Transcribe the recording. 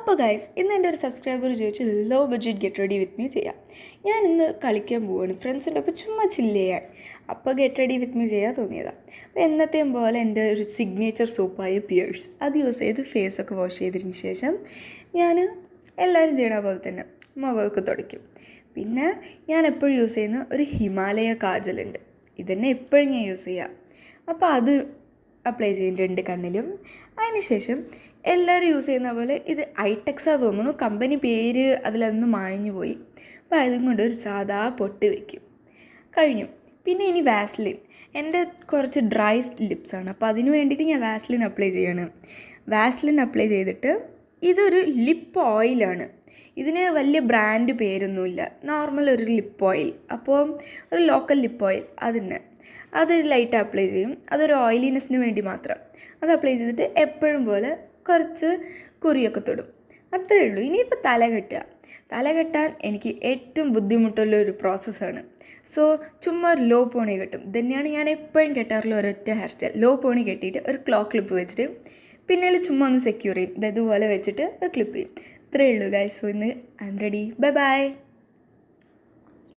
അപ്പോൾ ഗൈസ് ഇന്ന് എൻ്റെ ഒരു സബ്സ്ക്രൈബർ ചോദിച്ചു low budget get ready with me ചെയ്യാം. ഞാൻ ഇന്ന് കളിക്കാൻ പോവുകയാണ് ഫ്രണ്ട്സിൻ്റെ ഒപ്പം ചുമ്മാ ചില്ല് ചെയ്യാൻ. അപ്പോൾ ഗെറ്റ് റെഡി വിത്ത് മീ ചെയ്യാൻ തോന്നിയതാണ്. അപ്പോൾ എന്നത്തെയും പോലെ എൻ്റെ ഒരു സിഗ്നേച്ചർ സോപ്പായ പിയേഴ്സ് അത് യൂസ് ചെയ്ത് ഫേസൊക്കെ വാഷ് ചെയ്തതിന് ശേഷം ഞാൻ എല്ലാവരും ചെയ്യണ പോലെ തന്നെ മുഖമൊക്കെ തുടയ്ക്കും. പിന്നെ ഞാൻ എപ്പോഴും യൂസ് ചെയ്യുന്ന ഒരു ഹിമാലയ കാജലുണ്ട്. ഇതന്നെ എപ്പോഴും ഞാൻ യൂസ് ചെയ്യാം. അപ്പോൾ അത് അപ്ലൈ ചെയ്യും 2 കണ്ണിലും. അതിനുശേഷം എല്ലാവരും യൂസ് ചെയ്യുന്ന പോലെ ഇത് ഐടെക്സാ തോന്നുന്നു, കമ്പനി പേര് അതിലൊന്ന് മാഞ്ഞു പോയി. അപ്പോൾ അതും കൊണ്ട് ഒരു സാധാ പൊട്ട് വയ്ക്കും. കഴിഞ്ഞു. പിന്നെ ഇനി വാസ്ലിൻ. എൻ്റെ കുറച്ച് ഡ്രൈ ലിപ്സാണ്, അപ്പോൾ അതിന് വേണ്ടിയിട്ട് ഞാൻ വാസ്ലിൻ അപ്ലൈ ചെയ്യണം. വാസ്ലിൻ അപ്ലൈ ചെയ്തിട്ട് ഇതൊരു ലിപ്പ് ഓയിലാണ്. ഇതിന് വലിയ ബ്രാൻഡ് പേരൊന്നുമില്ല, നോർമൽ ഒരു ലിപ്പ് ഓയിൽ. അപ്പോൾ ഒരു ലോക്കൽ ലിപ്പ് ഓയിൽ അത് ലൈറ്റ് അപ്ലൈ ചെയ്യും. അതൊരു ഓയിലിനെസ്സിന് വേണ്ടി മാത്രം. അത് അപ്ലൈ ചെയ്തിട്ട് എപ്പോഴും പോലെ കുറച്ച് കുറിയൊക്കെ തൊടും. അത്രയേ ഉള്ളൂ. ഇനിയിപ്പോൾ തല കെട്ടാൻ എനിക്ക് ഏറ്റവും ബുദ്ധിമുട്ടുള്ള ഒരു പ്രോസസ്സാണ്. സോ ചുമ്മാ ഒരു ലോ പോണി കെട്ടും. തന്നെയാണ് ഞാൻ എപ്പോഴും കെട്ടാറുള്ള ഒരൊറ്റ ഹെയർ സ്റ്റൈൽ. ലോ പോണി കെട്ടിയിട്ട് ഒരു ക്ലിപ്പ് വെച്ചിട്ട് പിന്നീട് ചുമ്മാ ഒന്ന് സെക്യൂർ ചെയ്യും. ഇതുപോലെ വെച്ചിട്ട് ഒരു ക്ലിപ്പ് ചെയ്യും. ഇത്രയേ ഉള്ളൂ ഗൈസ്. സോ ഇന്ന് ഐ എം റെഡി. ബൈ.